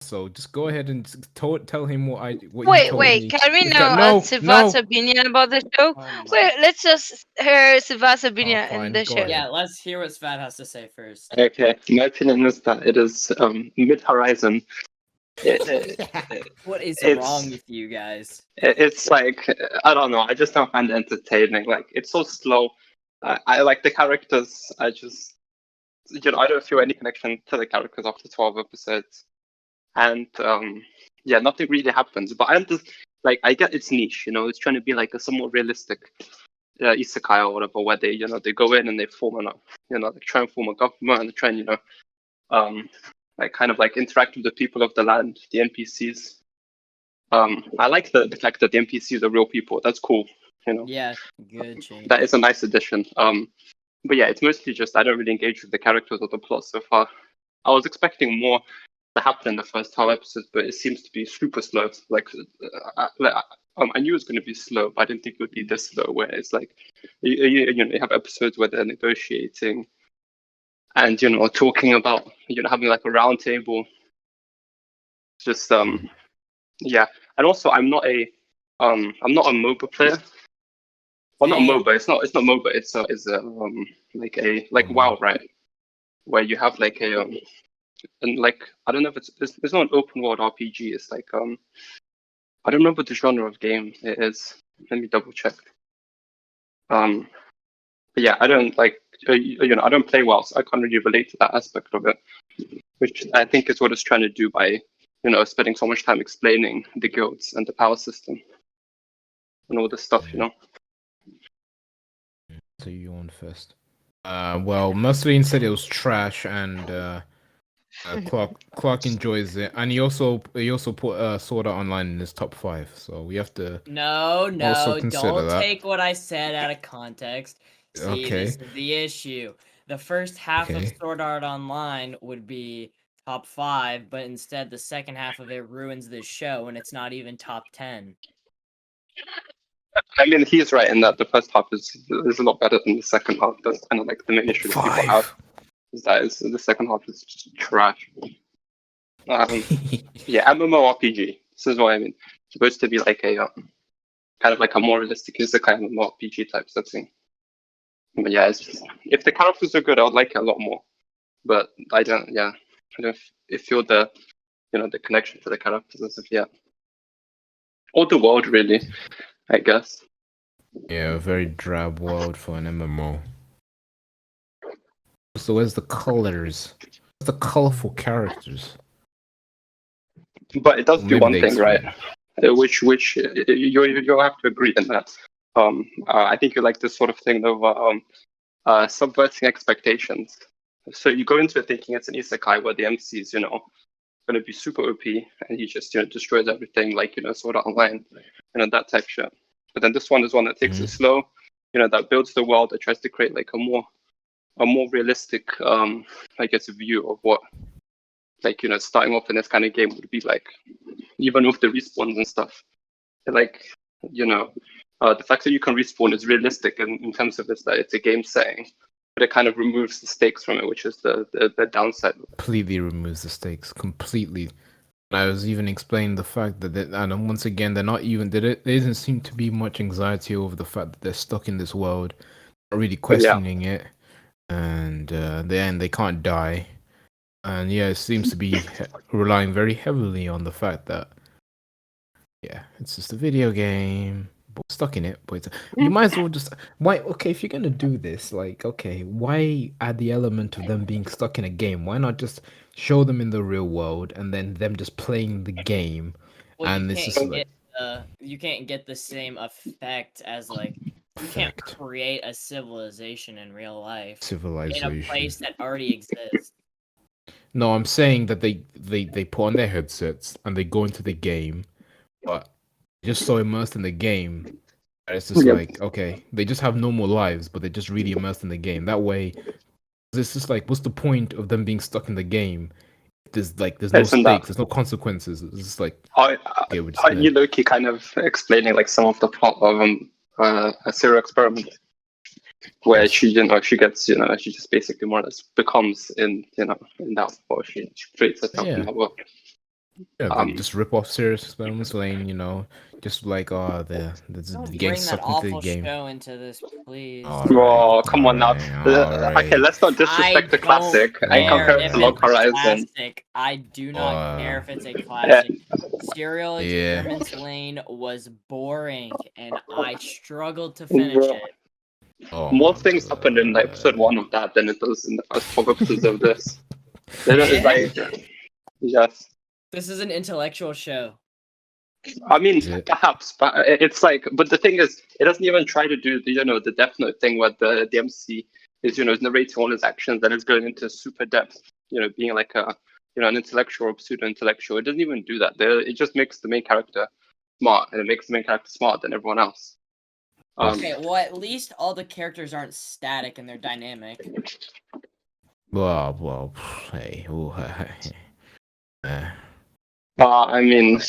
So just go ahead and tell him what you Wait, told wait. me. Can we It's know got no, Sivat's no. opinion about the show? Oh my. Wait, let's just hear Sivat's Oh, opinion in fine. the Go show. ahead. Yeah, let's hear what Svat has to say first. Okay, my opinion is that it is mid-horizon. What is It's wrong with you guys? it's like I don't know. I just don't find it entertaining. Like it's so slow. I like the characters. I don't feel any connection to the characters after 12 episodes, and yeah, nothing really happens. But I'm just like I get its niche. It's trying to be like a somewhat realistic isekai or whatever, where they go in and they form like try and form a government and try and like kind of like interact with the people of the land, the NPCs. I like the fact that the NPCs are real people. That's cool. Yeah, good change. That is a nice addition. But yeah, it's mostly just I don't really engage with the characters or the plot so far. I was expecting more to happen in the first 12 episodes, but it seems to be super slow. I knew it was going to be slow, but I didn't think it would be this slow. Where it's like you have episodes where they're negotiating and talking about having like a round table. Just yeah, and also I'm not a MOBA player. Well, not Damn. MOBA. It's not MOBA. It's like WoW, right? Where you have like a and like I don't know if it's not an open world RPG. It's like I don't remember the genre of game it is. Let me double check. But yeah, I don't like I don't play WoW, so I can't really relate to that aspect of it, which I think is what it's trying to do by spending so much time explaining the guilds and the power system and all this stuff. So you on first. Well, Merceline said it was trash, and Clark enjoys it, and he also put Sword Art Online in his top 5. So we have to No, also no, consider don't that. take what I said out of context. See, Okay. this is the issue. The first half of Okay. Sword Art Online would be top 5, but instead the second half of it ruins this show, and it's not even top 10. I mean, he's right in that the first half is a lot better than the second half. That's kind of like the main issue that people have. 5. Is the second half is just trash. Yeah, MMORPG. This is what I mean. It's supposed to be like a kind of like a more realistic isekai MMORPG type setting. But yeah, it's just, if the characters are good, I would like it a lot more. But I don't. Yeah, I don't feel the connection to the characters as of yet, or the world really. I guess. Yeah, a very drab world for an MMO. So where's the colors? Where's the colorful characters? But it does do Maybe one they thing right, explain. which you'll have to agree in that. I think you like this sort of thing of subverting expectations. So you go into it thinking it's an isekai where the MC is going to be super OP and he just destroys everything like Sword Art Online, that type shit. But then this one is one that takes it slow, that builds the world, that tries to create like a more realistic I guess view of what like starting off in this kind of game would be like, even with the respawns and stuff. Like the fact that you can respawn is realistic in terms of that it's a game setting, but it kind of removes the stakes from it, which is the downside. Completely removes the stakes. Completely. I was even explaining the fact that and once again, they're not even. There doesn't seem to be much anxiety over the fact that they're stuck in this world, not really questioning it, and then they can't die. And yeah, it seems to be relying very heavily on the fact that it's just a video game. But we're stuck in it, but you might as well just okay, if you're gonna do this, like, okay, why add the element of them being stuck in a game? Why not just show them in the real world and then them just playing the game? Well, And it's just like you can't get the same effect as like you can't create a civilization in real life in a place that already exists. No, I'm saying that they put on their headsets and they go into the game, but just so immersed in the game. It's just like, okay, they just have normal lives, but they're just really immersed in the game. That way, it's just like, what's the point of them being stuck in the game? There's no stakes, there's no consequences. It's just like, are you Loki kind of explaining like some of the plot of a serial experiment, where she gets she just basically more or less becomes in that, or she creates herself in that world. Yeah, then just rip off Serious Experiments Lane, you know, just like the Don't gang bring that sucked into the awful game. show into this, please. Oh, come on now. Alright. Okay, let's not disrespect the classic and compare it if to Log it's a Horizon. classic. I do not care if it's a Yeah. classic. Serial Yeah. Experiments Lane was boring, and I struggled to finish it. More things happened in episode 1 of that than it does in the first 12 episodes of this. It's like, yes. This is an intellectual show. I mean, perhaps, but it's like, but the thing is, it doesn't even try to do the, the Death Note thing where the MC is, is narrating all his actions and is going into super depth, being like a, an intellectual or pseudo-intellectual. It doesn't even do that. It just makes the main character smart, and it makes the main character smarter than everyone else. Okay, well, at least all the characters aren't static and they're dynamic. Well, hey, I mean,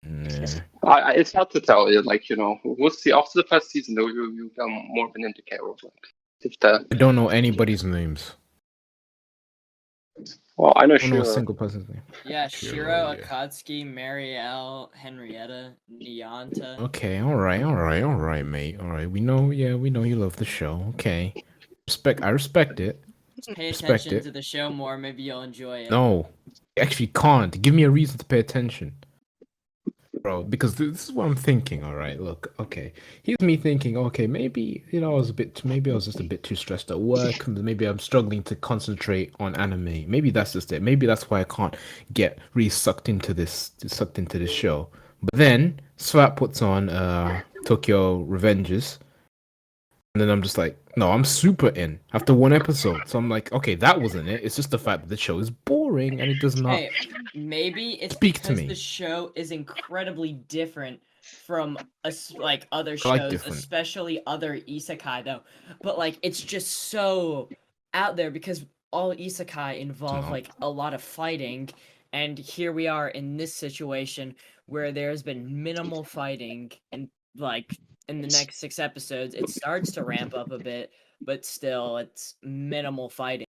it's hard to tell. Like, we'll see after the first season. You'll get more of an indicator of like I don't know anybody's names. Well, I know I don't know a Shiro. single person's name. Yeah, Shiro, Akatsuki, Marielle, Henrietta, Nyanta. Okay, all right, mate. All right, we know you love the show. Okay, I respect it. Pay attention to the show more. Maybe you'll enjoy it. No, you actually can't. Give me a reason to pay attention, bro. Because this is what I'm thinking. All right, look. Okay, here's me thinking. Okay, maybe I was just a bit too stressed at work. Maybe I'm struggling to concentrate on anime. Maybe that's just it. Maybe that's why I can't get really sucked into this show. But then Swap puts on Tokyo Revengers. And then I'm just like, no, I'm super in after one episode. So I'm like, okay, that wasn't it. It's just the fact that the show is boring and it does not. Hey, maybe it's speak to because me. the show is incredibly different from like other shows, especially other isekai though. But like, it's just so out there because all isekai involve like a lot of fighting, and here we are in this situation where there's been minimal fighting, and like in the next 6 episodes, it starts to ramp up a bit, but still, it's minimal fighting.